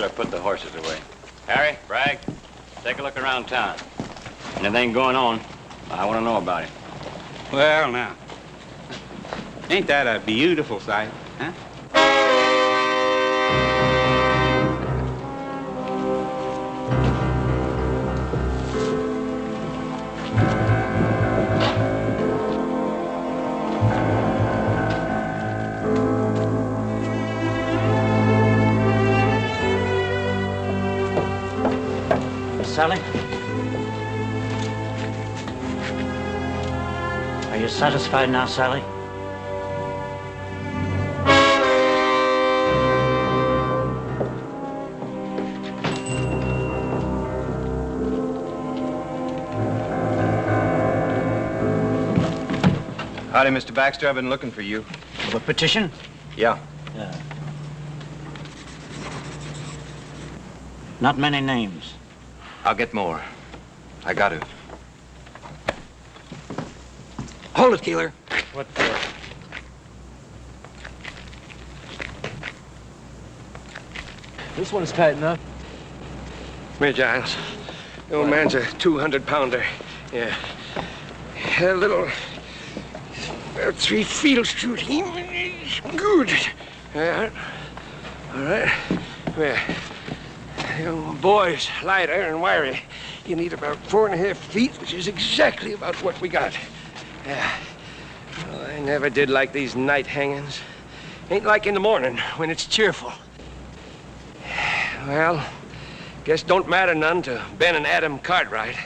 Keeler put the horses away. Harry, Bragg, take a look around town. Anything going on, I want to know about it. Well, now, ain't that a beautiful sight, huh? Sally? Are you satisfied now, Sally? Howdy, Mr. Baxter. I've been looking for you. For the petition? Yeah. Not many names. I'll get more. I got to. Hold it, Keeler. What for? This one's tight enough. Come here, Giles. The old man's a 200-pounder. Yeah. A little... About 3 feet shoot him. Good. Yeah. All right. Well, the boy's lighter and wiry. You need about 4.5 feet, which is exactly about what we got. Yeah. Well, I never did like these night hangings. Ain't like in the morning when it's cheerful. Well, guess don't matter none to Ben and Adam Cartwright.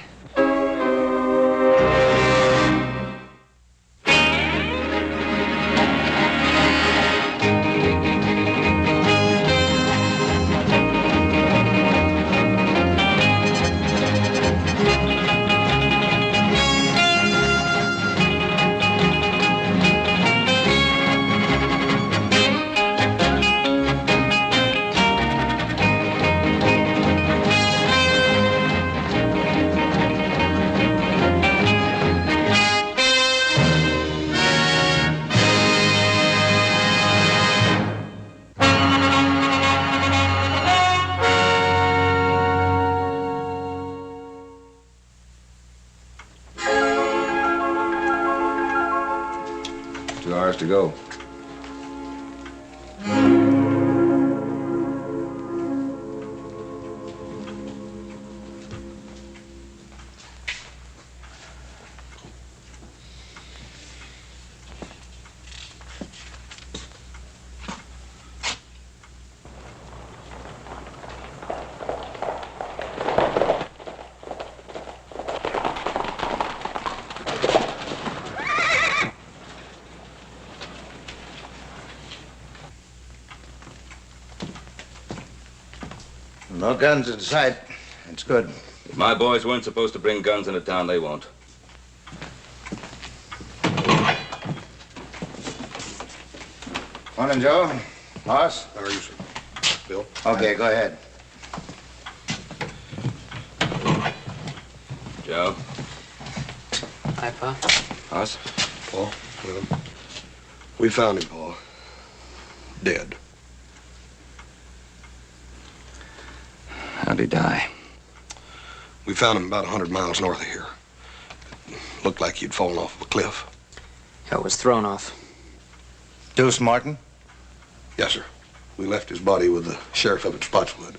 2 hours to go. No guns in sight. It's good. If my boys weren't supposed to bring guns into town, they won't. Morning, Joe. Boss? How are you, sir? Bill? Okay, go ahead. Joe? Hi, Pa. Us? Paul? Well, we found him, Paul. Dead. How'd he die? We found him about 100 miles north of here. Looked like he'd fallen off of a cliff. It was thrown off. Deuce Martin? Yes, sir. We left his body with the sheriff up at Spotswood.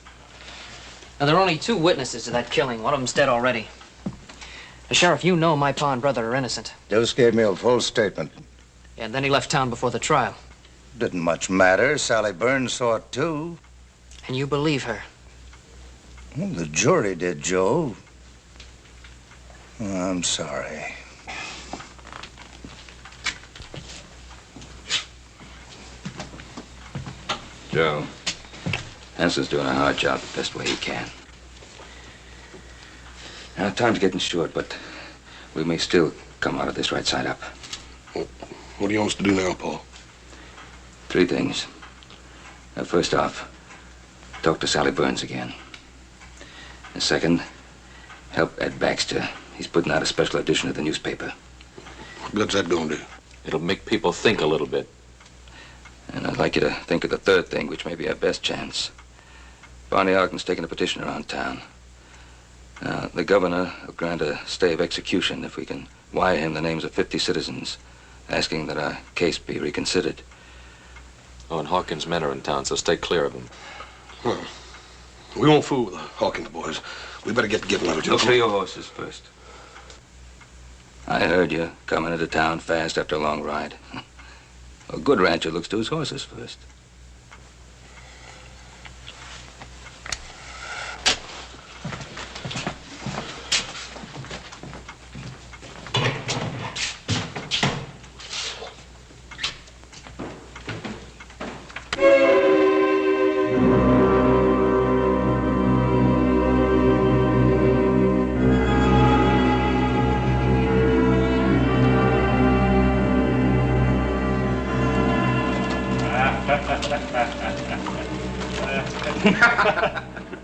Now, there are only 2 witnesses to that killing. One of them's dead already. Now, Sheriff, you know my pa and brother are innocent. Deuce gave me a full statement. Yeah, and then he left town before the trial. Didn't much matter. Sally Burns saw it, too. And you believe her? Well, the jury did, Joe. I'm sorry. Joe, Hanson's doing a hard job the best way he can. Now, time's getting short, but we may still come out of this right side up. Well, what do you want us to do now, Paul? 3 things. First off, talk to Sally Burns again. And second, help Ed Baxter. He's putting out a special edition of the newspaper. What good's that gonna do? It'll make people think a little bit. And I'd like you to think of the 3rd thing, which may be our best chance. Barney Hawkins taking a petition around town. The governor will grant a stay of execution if we can wire him the names of 50 citizens, asking that our case be reconsidered. Oh, and Hawkins' men are in town, so stay clear of them. Well, we won't fool with the Hawkins boys. We better get letter, Joe. Look for your horses first. I heard you coming into town fast after a long ride. A good rancher looks to his horses first.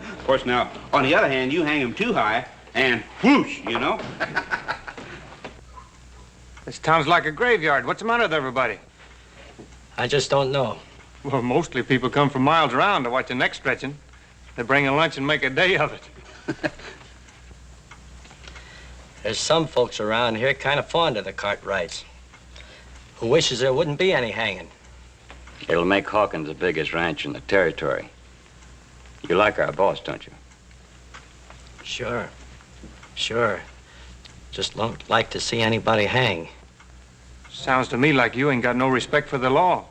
Of course, now, on the other hand, you hang him too high, and whoosh, you know? This town's like a graveyard. What's the matter with everybody? I just don't know. Well, mostly people come from miles around to watch the neck stretching. They bring a lunch and make a day of it. There's some folks around here kind of fond of the Cartwrights, who wishes there wouldn't be any hanging. It'll make Hawkins the biggest ranch in the territory. You like our boss, don't you? Sure. Just don't like to see anybody hang. Sounds to me like you ain't got no respect for the law.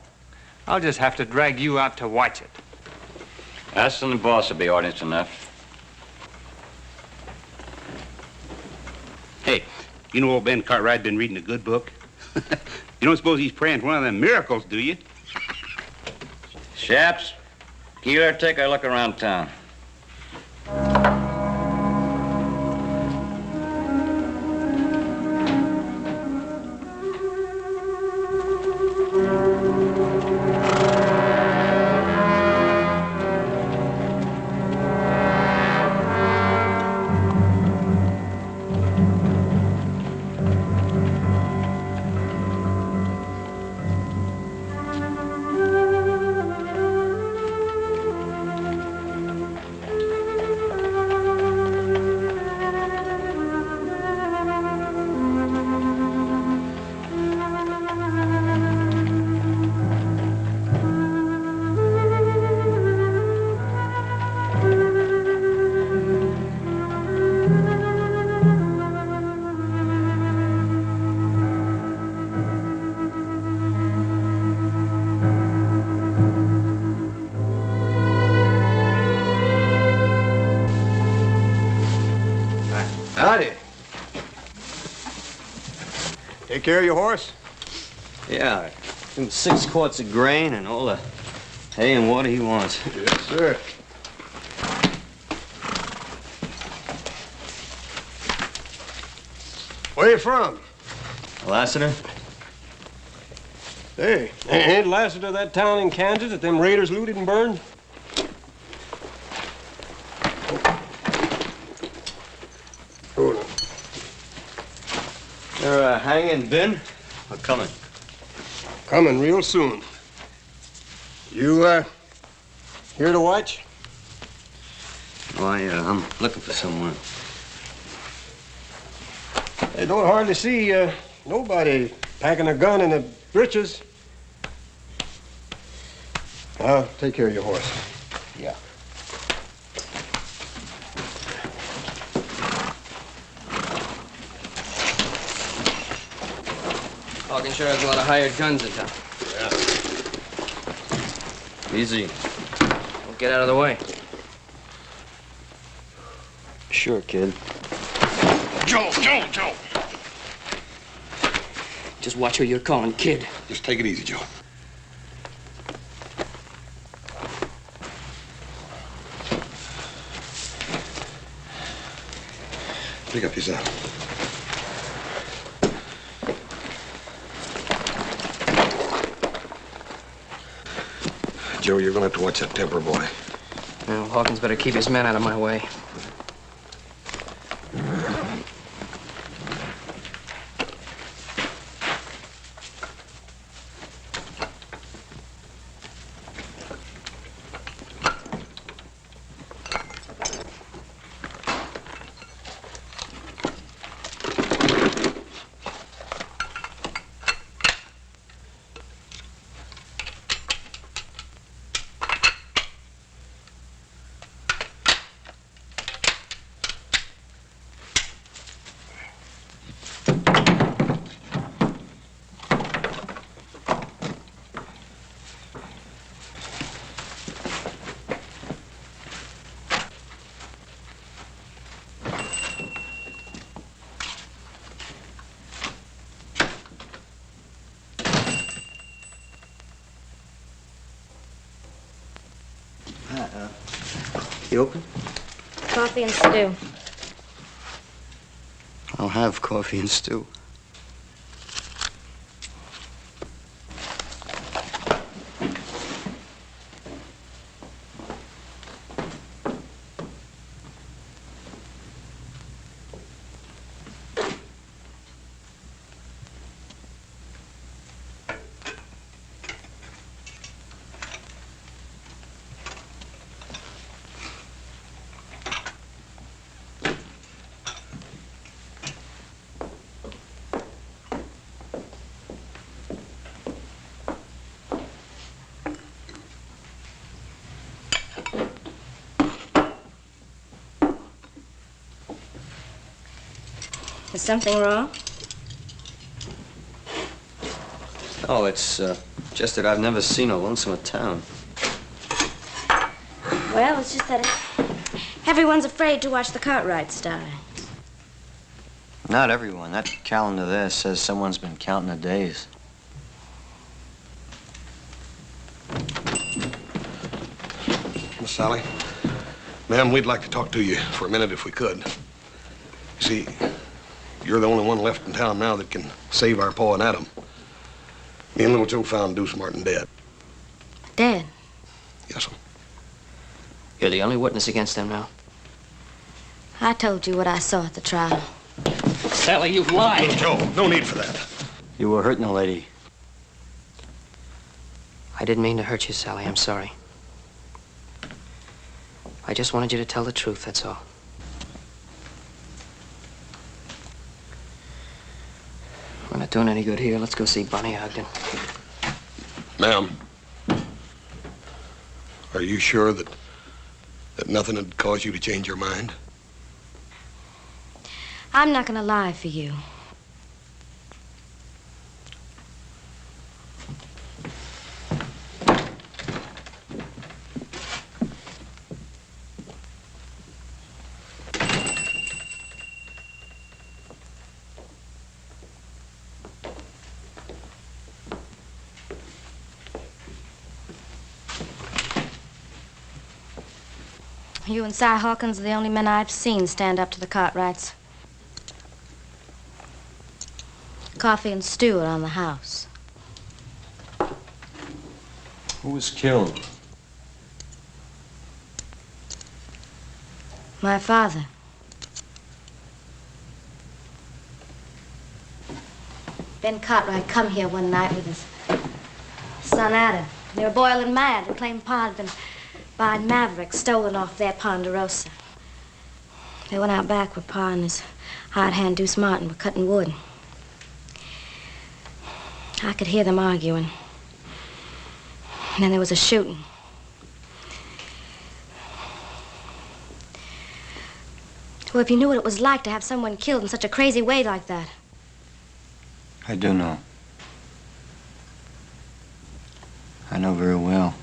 I'll just have to drag you out to watch it. Us and the boss will be audience enough. Hey, you know old Ben Cartwright been reading a good book? You don't suppose he's praying for one of them miracles, do you? Chaps, Keeler, take a look around town. Howdy. Take care of your horse? Yeah, give him 6 quarts of grain and all the hay and water he wants. Yes, sir. Where you from? Lassiter? Hey, ain't Lassiter that town in Kansas that them raiders looted and burned? Hold on. They're hanging, Ben? Or coming? Coming real soon. You, here to watch? Why, I'm looking for someone. I don't hardly see, nobody packing a gun in the breeches. I'll take care of your horse. Yeah. Hawkins sure has a lot of hired guns in town. Easy. Don't get out of the way. Sure, kid. Joe! Just watch who you're calling kid. Just take it easy, Joe. Pick up your saddle. Joe, you're gonna have to watch that temper, boy. Well, Hawkins better keep his men out of my way. You open? Coffee and stew. I'll have coffee and stew. Is something wrong? Oh, it's just that I've never seen a lonesomer town. Well, it's just that everyone's afraid to watch the Cartwrights die. Not everyone. That calendar there says someone's been counting the days. Miss Sally, ma'am, we'd like to talk to you for a minute if we could. You see, you're the only one left in town now that can save our Pa and Adam. Me and little Joe found Deuce Martin dead. Dead? Yes, sir. You're the only witness against them now. I told you what I saw at the trial. Sally, you've lied. Little Joe, no need for that. You were hurting a lady. I didn't mean to hurt you, Sally. I'm sorry. I just wanted you to tell the truth, that's all. We're not doing any good here. Let's go see Bonnie Ogden. Ma'am, are you sure that nothing had caused you to change your mind? I'm not gonna lie for you. You and Si Hawkins are the only men I've seen stand up to the Cartwrights. Coffee and stew around the house. Who was killed? My father. Ben Cartwright come here one night with his son Adam. They were boiling mad and claimed Pa had been buying Mavericks stolen off their Ponderosa. They went out back where Pa and his hired hand Deuce Martin were cutting wood. I could hear them arguing. And then there was a shooting. Well, if you knew what it was like to have someone killed in such a crazy way like that. I do know. I know very well.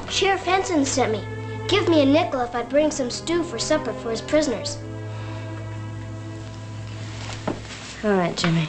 Sheriff Henson sent me. Give me a nickel if I bring some stew for supper for his prisoners. All right, Jimmy.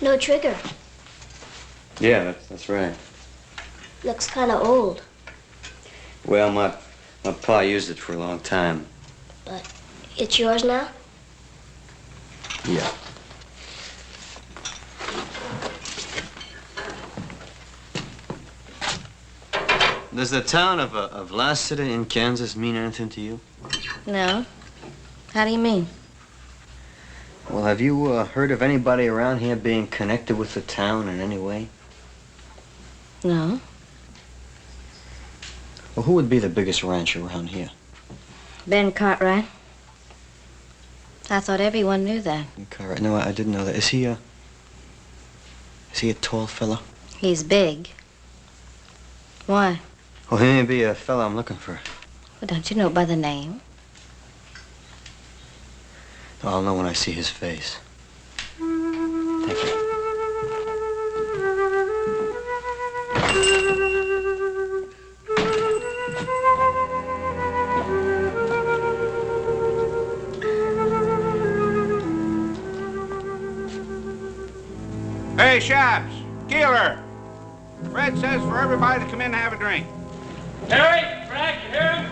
No trigger. Yeah, that's right. Looks kind of old. Well, my pa used it for a long time. But it's yours now? Yeah. Does the town of Lassiter in Kansas mean anything to you? No. How do you mean? Well, have you heard of anybody around here being connected with the town in any way? No. Well, who would be the biggest rancher around here? Ben Cartwright. I thought everyone knew that. Cartwright. No, I didn't know that. Is he a tall fella? He's big. Why? Well, he may be a fella I'm looking for. Well, don't you know by the name? I'll know when I see his face. Thank you. Hey, Shops, Keeler. Fred says for everybody to come in and have a drink. Harry, Frank, you hear him?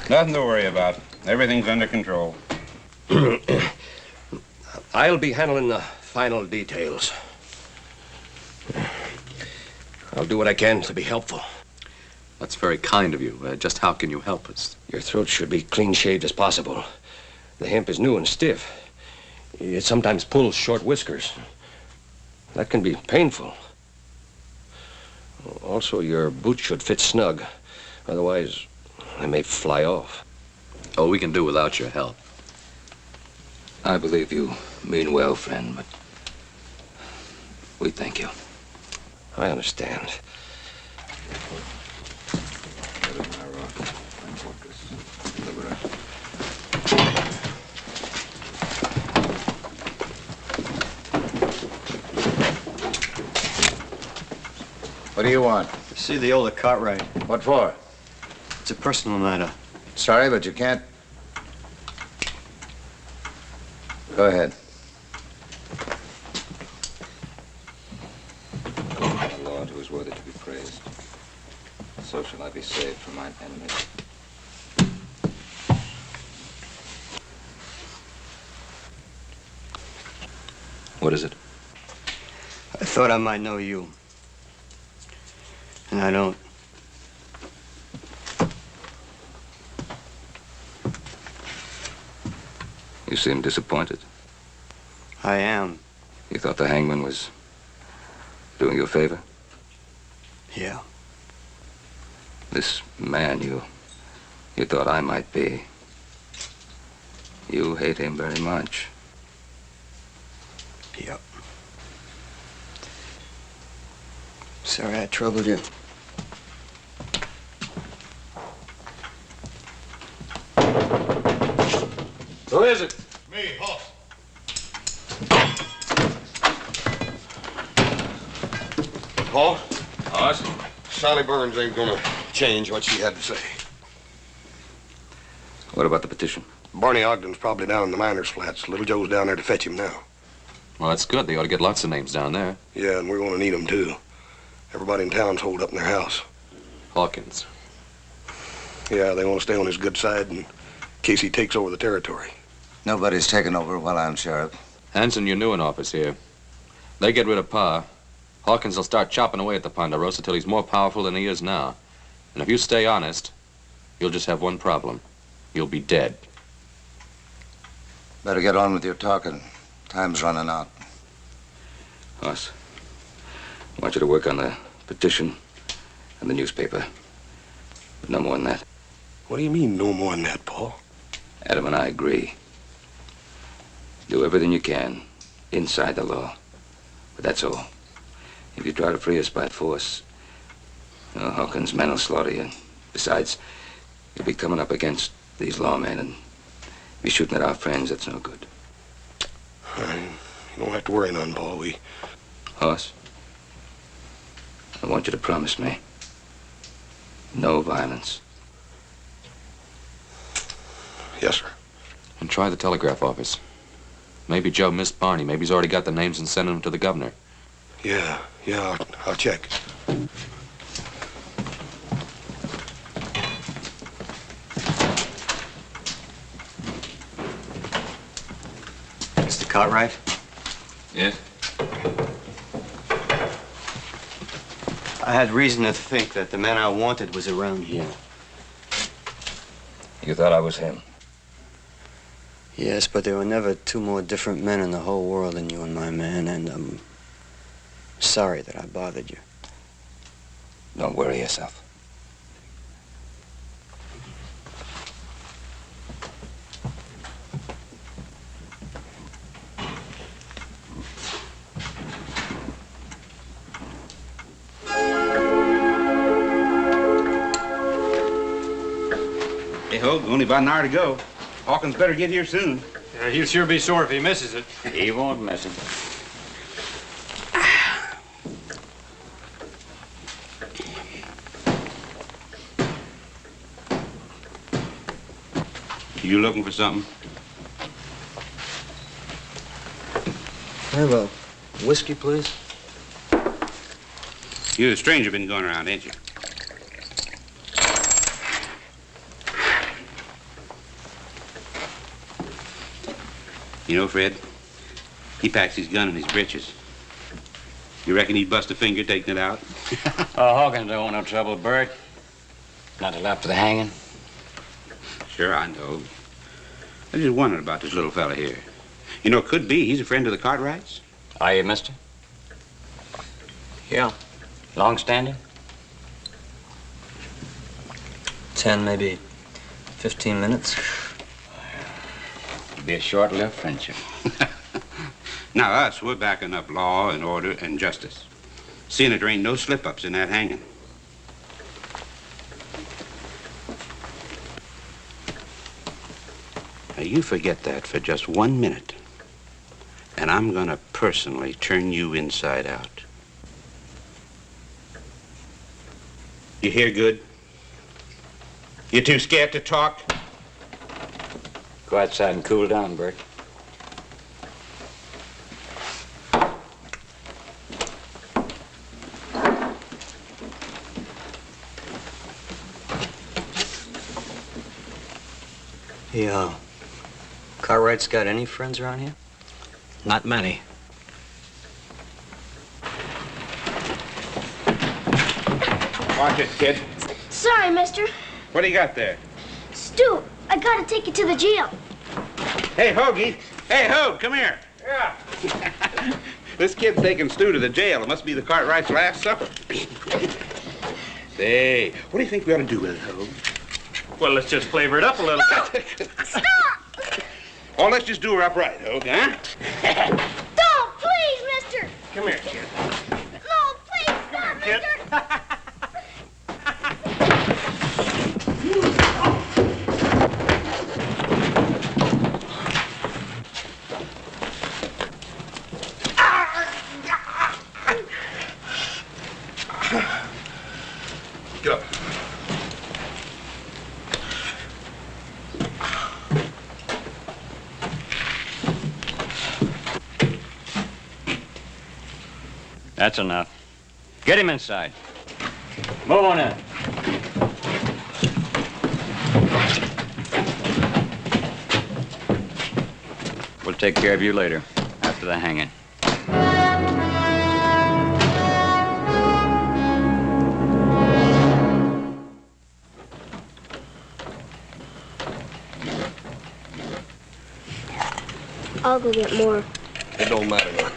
Nothing to worry about. Everything's under control. I'll be handling the final details. I'll do what I can to be helpful. That's very kind of you. Just how can you help us? Your throat should be clean shaved as possible. The hemp is new and stiff. It sometimes pulls short whiskers. That can be painful. Also, your boots should fit snug. Otherwise, they may fly off. Oh, we can do without your help. I believe you mean well, friend, but we thank you. I understand. What do you want? See the older Cartwright. What for? It's a personal matter. Sorry, but you can't. Go ahead. The Lord who is worthy to be praised. So shall I be saved from mine enemies. What is it? I thought I might know you. And I don't. You seem disappointed. I am. You thought the hangman was doing you a favor? Yeah. This man you thought I might be. You hate him very much. Yep. Sorry I troubled you. Who is it? Me, Hoss. Paul? Hoss? Sally Burns ain't gonna change what she had to say. What about the petition? Barney Ogden's probably down in the miners' flats. Little Joe's down there to fetch him now. Well, that's good. They ought to get lots of names down there. Yeah, and we're gonna need them too. Everybody in town's holed up in their house. Hawkins. Yeah, they want to stay on his good side in case he takes over the territory. Nobody's taken over while I'm sheriff. Hanson, you're new in office here. They get rid of Pa. Hawkins will start chopping away at the Ponderosa till he's more powerful than he is now. And if you stay honest, you'll just have one problem. You'll be dead. Better get on with your talking. Time's running out. Hoss, I want you to work on the petition and the newspaper. But no more than that. What do you mean, no more than that, Paul? Adam and I agree. Do everything you can inside the law. But that's all. If you try to free us by force, Hawkins' men will slaughter you. Besides, you'll be coming up against these lawmen and be shooting at our friends. That's no good. You don't have to worry none, Paul. Hoss, I want you to promise me no violence. Yes, sir. And try the telegraph office. Maybe Joe missed Barney. Maybe he's already got the names and sent them to the governor. Yeah, I'll check. Mr. Cartwright? Yes? I had reason to think that the man I wanted was around here. You thought I was him? Yes, but there were never two more different men in the whole world than you and my man, and I'm sorry that I bothered you. Don't worry yourself. Hey, Hope, only about an hour to go. Hawkins better get here soon. Yeah, he'll sure be sore if he misses it. He won't miss it. You looking for something? I have a whiskey, please. You're the stranger been going around, ain't you? You know, Fred, he packs his gun in his breeches. You reckon he'd bust a finger taking it out? Hawkins don't want no trouble, Bert. Not till after the hanging. Sure, I know. I just wondered about this little fella here. You know, it could be he's a friend of the Cartwrights. Are you, mister? Yeah. Long standing? 10, maybe 15 minutes. Be a short-lived friendship. Now, us, we're backing up law and order and justice. Seeing that there ain't no slip-ups in that hanging. Now, you forget that for just 1 minute, and I'm gonna personally turn you inside out. You hear good? You too scared to talk? Go outside and cool down, Bert. Hey, Cartwright's got any friends around here? Not many. Watch it, kid. Sorry, mister. What do you got there? Stu, I gotta take you to the jail. Hey, Hoagie. Hey, Hoag, come here. Yeah. This kid's taking Stu to the jail. It must be the Cartwright's last supper. Say, what do you think we ought to do with it, Hoag? Well, let's just flavor it up a little. Stop! Oh, let's just do her upright, Hoag, huh? Don't, please, mister. Come here, kid. No, please, stop, Kid. mister. Get up. That's enough. Get him inside. Move on in. We'll take care of you later, after the hanging. I'll go get more. It don't matter none.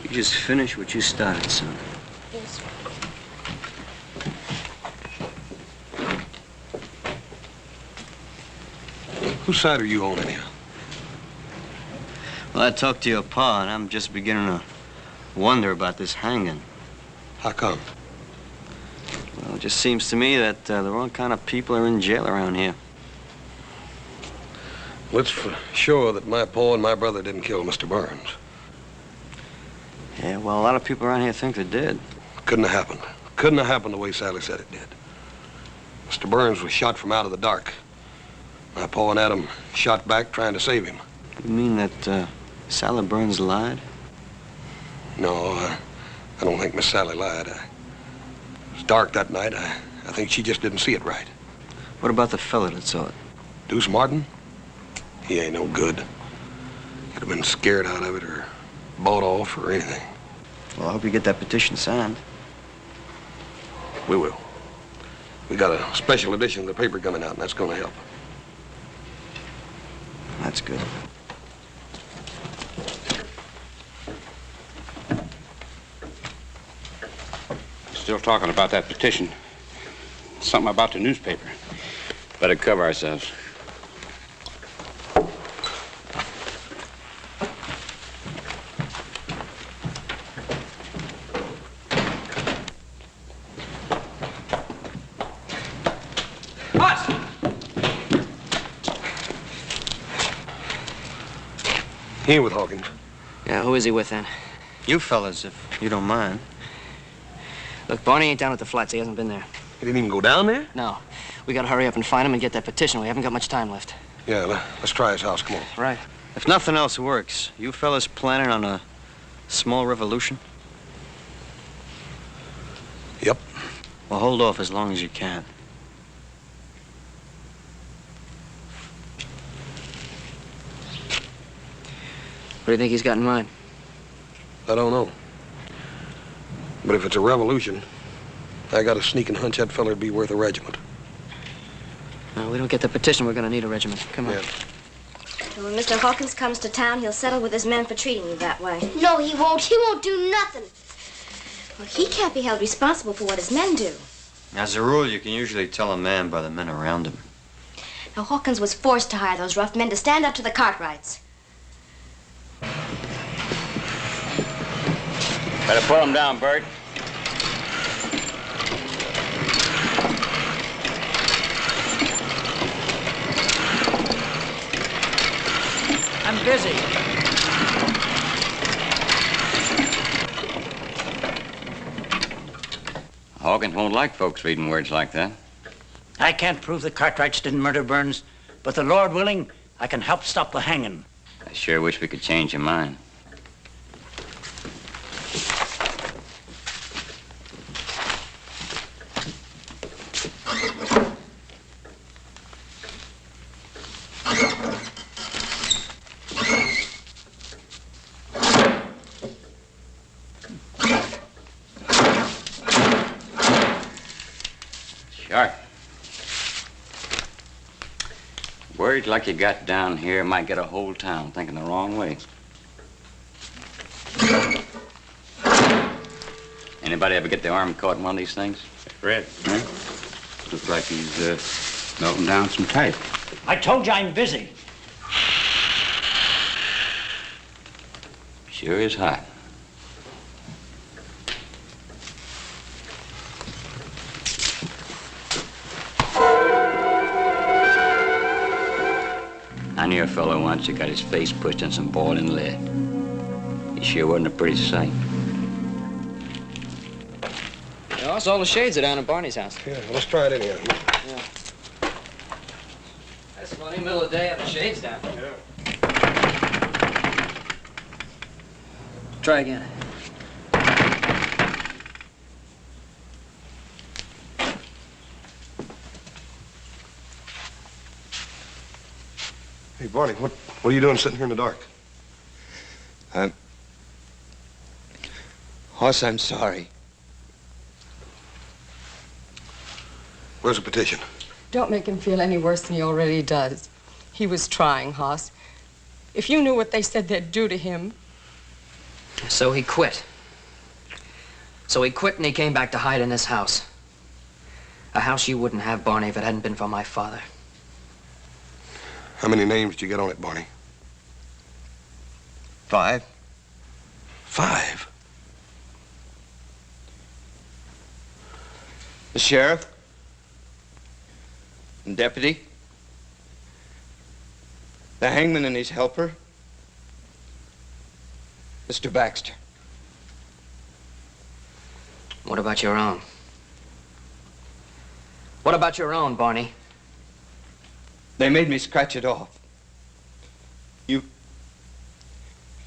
You just finish what you started, son. Yes. Whose side are you on anyhow? Well, I talked to your pa, and I'm just beginning to wonder about this hanging. How come? Well, it just seems to me that the wrong kind of people are in jail around here. Well, it's for sure that my pa and my brother didn't kill Mr. Burns. Yeah, well, a lot of people around here think they did. Couldn't have happened. Couldn't have happened the way Sally said it did. Mr. Burns was shot from out of the dark. My pa and Adam shot back trying to save him. You mean that Sally Burns lied? No, I don't think Miss Sally lied. It was dark that night. I think she just didn't see it right. What about the fella that saw it? Deuce Martin? He ain't no good. He'd have been scared out of it or bought off or anything. Well, I hope you get that petition signed. We will. We got a special edition of the paper coming out, and that's going to help. That's good. Still talking about that petition. Something about the newspaper. Better cover ourselves. He ain't with Hawkins. Yeah, who is he with then? You fellas, if you don't mind. Look, Barney ain't down at the flats. He hasn't been there. He didn't even go down there? No. We gotta hurry up and find him and get that petition. We haven't got much time left. Yeah, let's try his house. Come on. Right. If nothing else works, you fellas planning on a small revolution? Yep. Well, hold off as long as you can. What do you think he's got in mind? I don't know. But if it's a revolution, I got a sneaking hunch that feller'd be worth a regiment. No, we don't get the petition, we're gonna need a regiment. Come on. Yeah. When Mr. Hawkins comes to town, he'll settle with his men for treating you that way. No, he won't. He won't do nothing. Well, he can't be held responsible for what his men do. As a rule, you can usually tell a man by the men around him. Now, Hawkins was forced to hire those rough men to stand up to the Cartwrights. Better put him down, Bert. I'm busy. Hawkins won't like folks reading words like that. I can't prove the Cartwrights didn't murder Burns, but the Lord willing, I can help stop the hanging. I sure wish we could change your mind. Sharp. Words like you got down here might get a whole town thinking the wrong way. Anybody ever get their arm caught in one of these things? Red. Huh? Looks like he's melting down some type. I told you I'm busy. Sure is hot. I knew a fellow once who got his face pushed in some boiling lead. He sure wasn't a pretty sight. Yeah, all the shades are down at Barney's house. Yeah, let's try it anyhow. Yeah. That's funny, middle of the day, have the shades down. Yeah. Try again. Hey, Barney, what are you doing sitting here in the dark? Hoss, I'm sorry. Where's the petition? Don't make him feel any worse than he already does. He was trying, Hoss. If you knew what they said they'd do to him. So he quit. So he quit and he came back to hide in this house. A house you wouldn't have, Barney, if it hadn't been for my father. How many names did you get on it, Barney? 5. 5? The sheriff. And deputy. The hangman and his helper. Mr. Baxter. What about your own? What about your own, Barney? They made me scratch it off.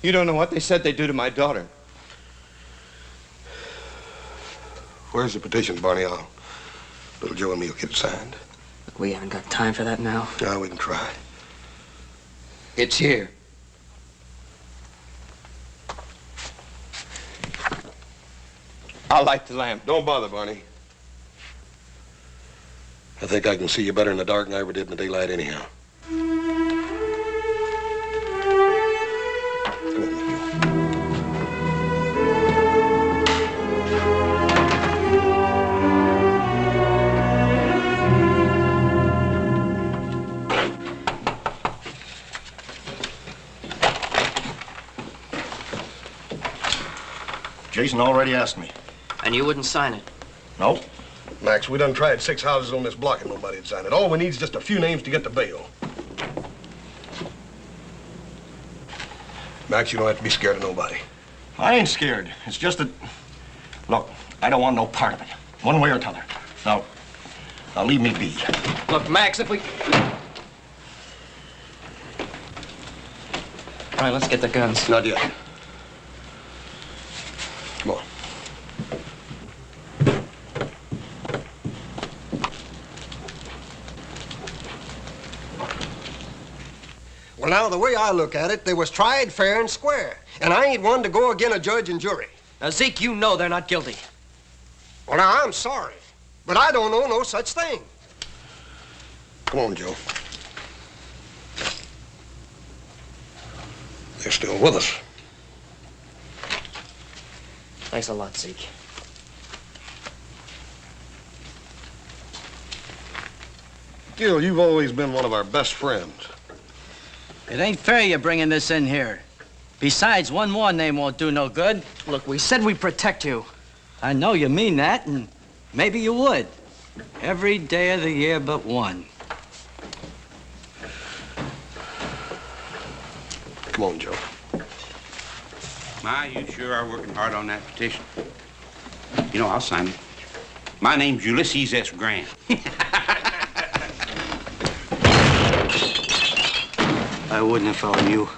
You don't know what they said they'd do to my daughter. Where's the petition, Barney? Little Joe and me will get it signed. We haven't got time for that now. No, we can try. It's here. I'll light the lamp. Don't bother, Barney. I think I can see you better in the dark than I ever did in the daylight anyhow. Jason already asked me. And you wouldn't sign it? Nope. Max, we done tried 6 houses on this block and nobody had signed it. All we need is just a few names to get the bail. Max, you don't have to be scared of nobody. I ain't scared. It's just that... Look, I don't want no part of it. One way or t'other. Now leave me be. Look, Max, if we... All right, let's get the guns. Not yet. Come on. Well, now, the way I look at it, they was tried fair and square. And I ain't one to go agin a judge and jury. Now, Zeke, you know they're not guilty. Well, now, I'm sorry. But I don't know no such thing. Come on, Joe. They're still with us. Thanks a lot, Zeke. Gil, you've always been one of our best friends. It ain't fair you bringing this in here. Besides, one more name won't do no good. Look, we said we'd protect you. I know you mean that, and maybe you would. Every day of the year but one. Come on, Joe. My, you sure are working hard on that petition. You know, I'll sign it. My name's Ulysses S. Grant. I wouldn't if I were you.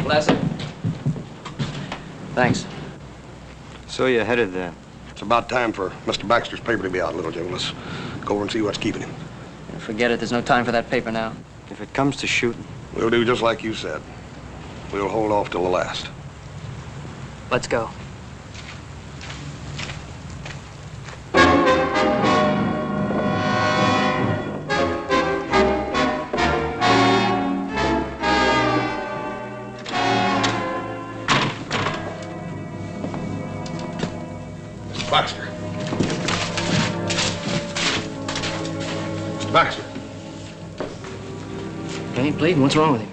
Bless it. Thanks. So you're headed there. It's about time for Mr. Baxter's paper to be out, little Joe. Let's go over and see what's keeping him. Forget it. There's no time for that paper now. If it comes to shooting, We'll do just like you said. We'll hold off till the last. Let's go. Mr. Baxter. Mr. Baxter. He ain't bleeding. What's wrong with him?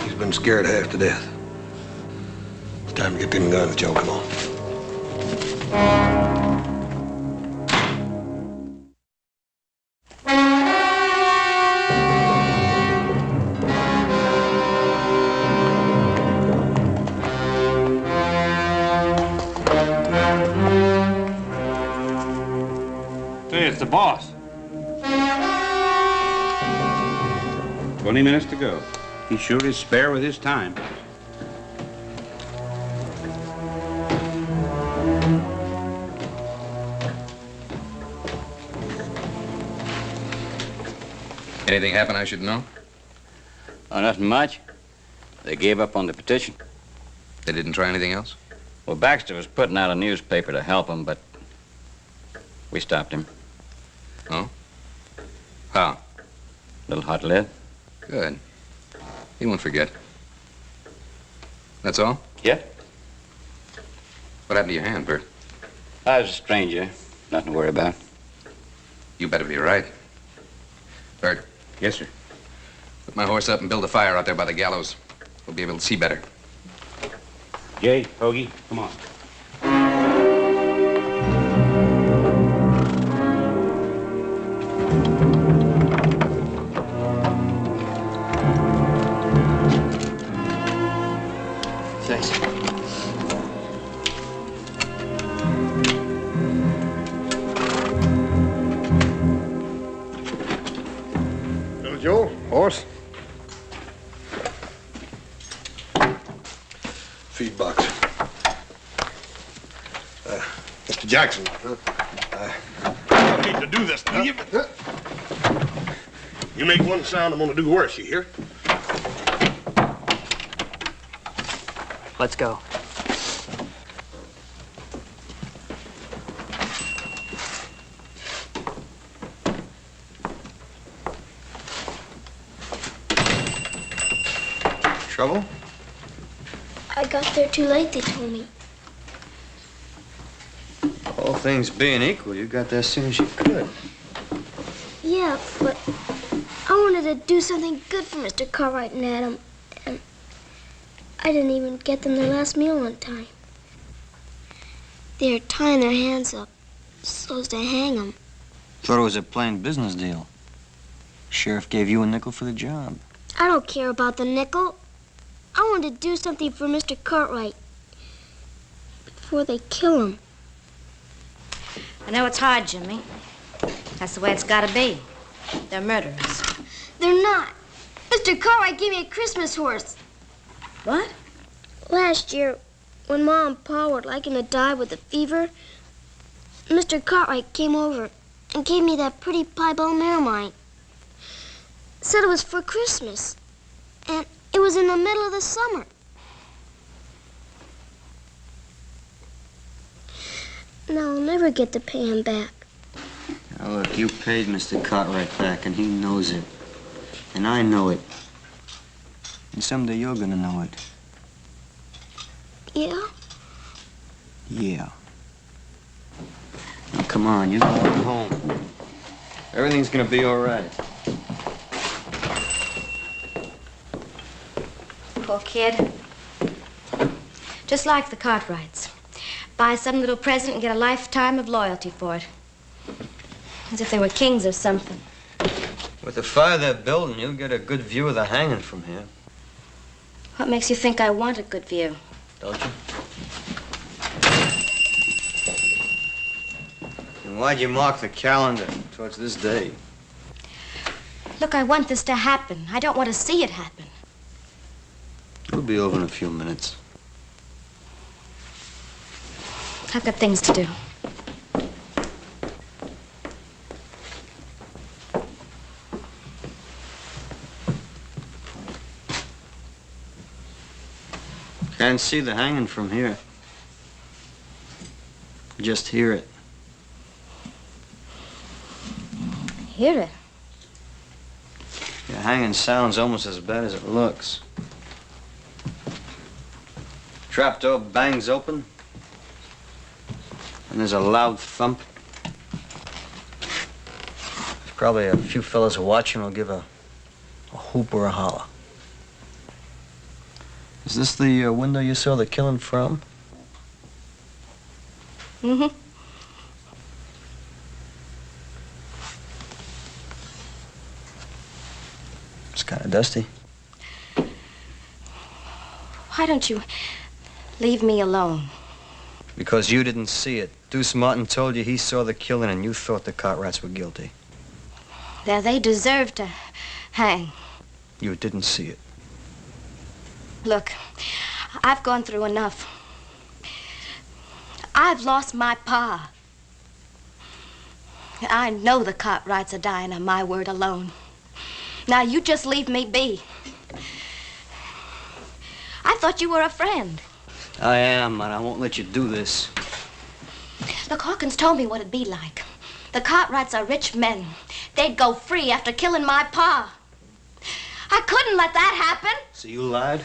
He's been scared half to death. It's time to get them guns, Joe. Come on. Hey, it's the boss. 20 minutes to go. He sure is spare with his time. Anything happen I should know? Oh, nothing much. They gave up on the petition. They didn't try anything else? Well, Baxter was putting out a newspaper to help him, but we stopped him. Oh? How? Little hot lid. Good. He won't forget. That's all? Yeah. What happened to your hand, Bert? I was a stranger. Nothing to worry about. You better be right. Bert. Yes, sir. Put my horse up and build a fire out there by the gallows. We'll be able to see better. Jay, Hoagie, come on. Mr. Jackson, I hate to do this to you, but you make one sound, I'm gonna do worse, you hear? Let's go. Trouble? I got there too late, they told me. All things being equal, you got there as soon as you could. Yeah, but I wanted to do something good for Mr. Cartwright and Adam, and I didn't even get them their last meal on time. They're tying their hands up so as to hang them. Thought it was a plain business deal. Sheriff gave you a nickel for the job. I don't care about the nickel. I want to do something for Mr. Cartwright before they kill him. I know it's hard, Jimmy. That's the way it's gotta be. They're murderers. They're not. Mr. Cartwright gave me a Christmas horse. What? Last year, when Mom and Pa were liking to die with the fever, Mr. Cartwright came over and gave me that pretty piebald mare of mine. Said it was for Christmas. And it was in the middle of the summer. Now I'll never get to pay him back. Now look, you paid Mr. Cartwright back, and he knows it. And I know it. And someday you're gonna know it. Yeah? Yeah. Now, come on, you go home. Everything's gonna be all right. Poor kid. Just like the Cartwrights. Buy some little present and get a lifetime of loyalty for it. As if they were kings or something. With the fire they're building, you'll get a good view of the hanging from here. What makes you think I want a good view? Don't you? And why'd you mark the calendar towards this day? Look, I want this to happen. I don't want to see it happen. It'll be over in a few minutes. I've got things to do. Can't see the hanging from here. Just hear it. Hear it? The hanging sounds almost as bad as it looks. Trapdoor bangs open, and there's a loud thump. There's probably a few fellas watching will give a whoop or a holler. Is this the window you saw the killing from? Mm-hmm. It's kind of dusty. Why don't you leave me alone? Because you didn't see it. Deuce Martin told you he saw the killing and you thought the Cartwrights were guilty. Now, they deserve to hang. You didn't see it. Look, I've gone through enough. I've lost my pa. I know the Cartwrights are dying on my word alone. Now, you just leave me be. I thought you were a friend. I am, and I won't let you do this. Look, Hawkins told me what it'd be like. The Cartwrights are rich men. They'd go free after killing my pa. I couldn't let that happen. So you lied?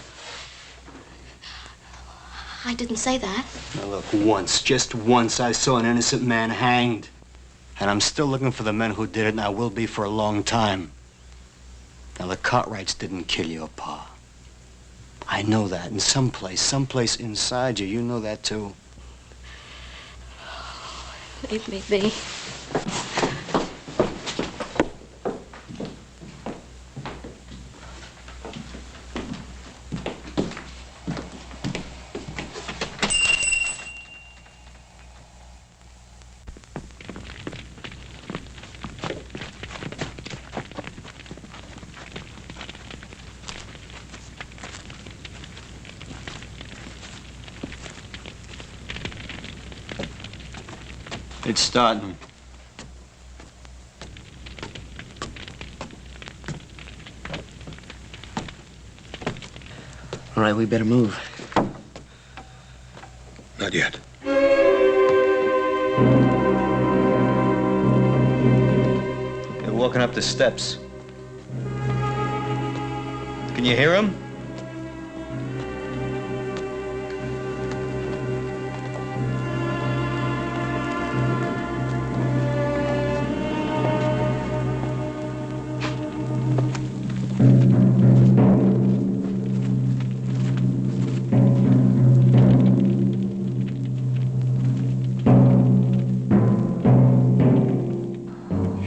I didn't say that. Now look, once, just once, I saw an innocent man hanged. And I'm still looking for the men who did it, and I will be for a long time. Now, the Cartwrights didn't kill your pa. I know that, and someplace inside you, you know that too. Leave me be. It's starting. All right, we better move. Not yet. They're walking up the steps. Can you hear them?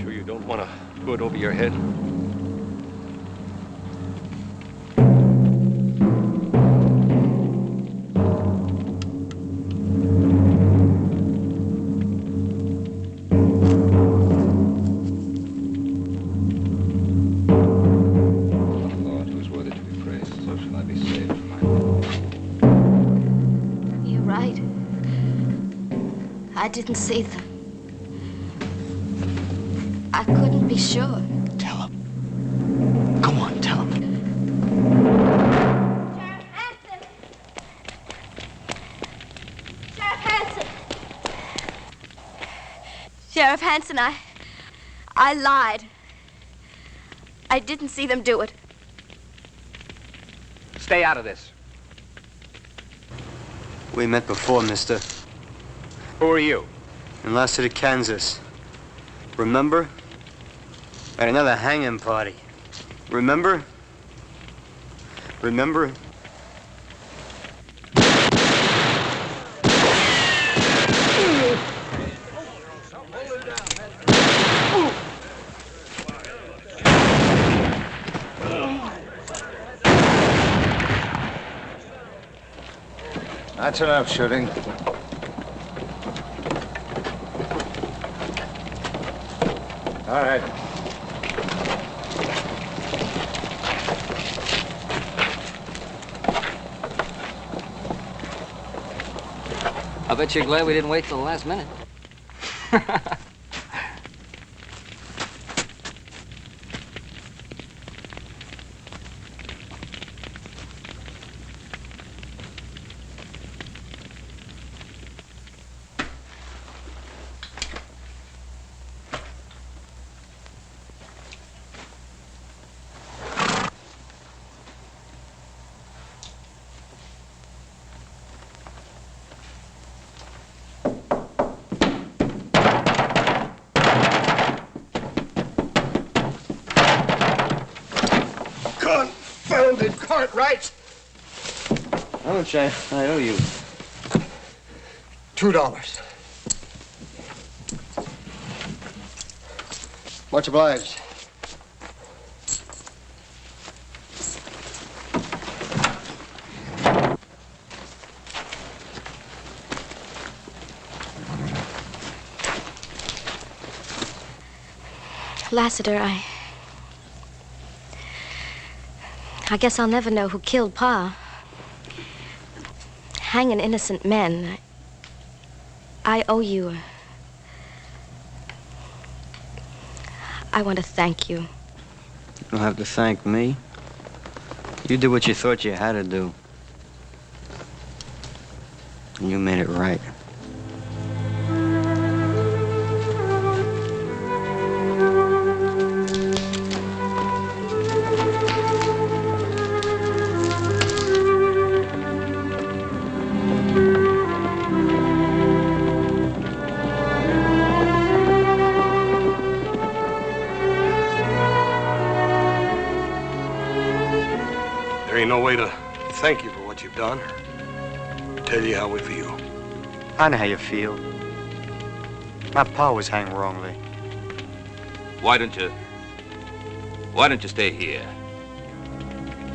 Sure you don't want to go it over your head? Lord, who is worthy to be praised, so shall I be saved from my You're right. I didn't see them. I couldn't be sure. Tell him. Go on, tell him. Sheriff Hanson, I lied. I didn't see them do it. Stay out of this. We met before, mister. Who are you? In Last City, Kansas. Remember? At another hanging party. Remember? Remember? That's enough shooting. All right. I bet you're glad we didn't wait till the last minute. Confounded Cartwrights! How much I owe you? $2. Much obliged. Lassiter, I guess I'll never know who killed Pa. Hanging innocent men. I owe you. I want to thank you. You don't have to thank me. You did what you thought you had to do. And you made it right. There ain't no way to thank you for what you've done or tell you how we feel. I know how you feel. My pa was hanged wrongly. Why don't you stay here?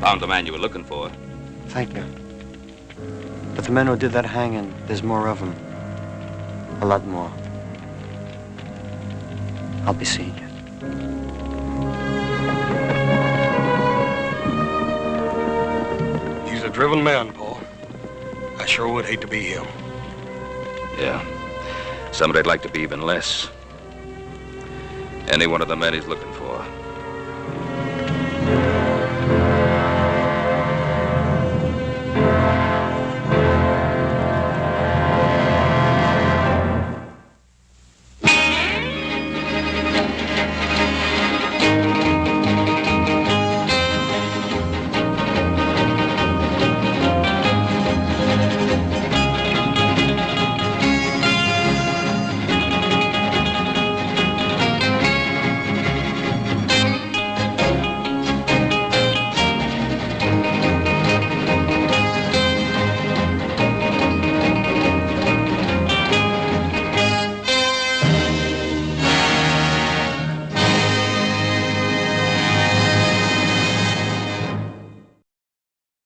Found the man you were looking for. Thank you. But the men who did that hanging, there's more of them. A lot more. I'll be seeing you. He's a driven man, Paul. I sure would hate to be him. Yeah. Some would like to be even less. Any one of the men he's looking for.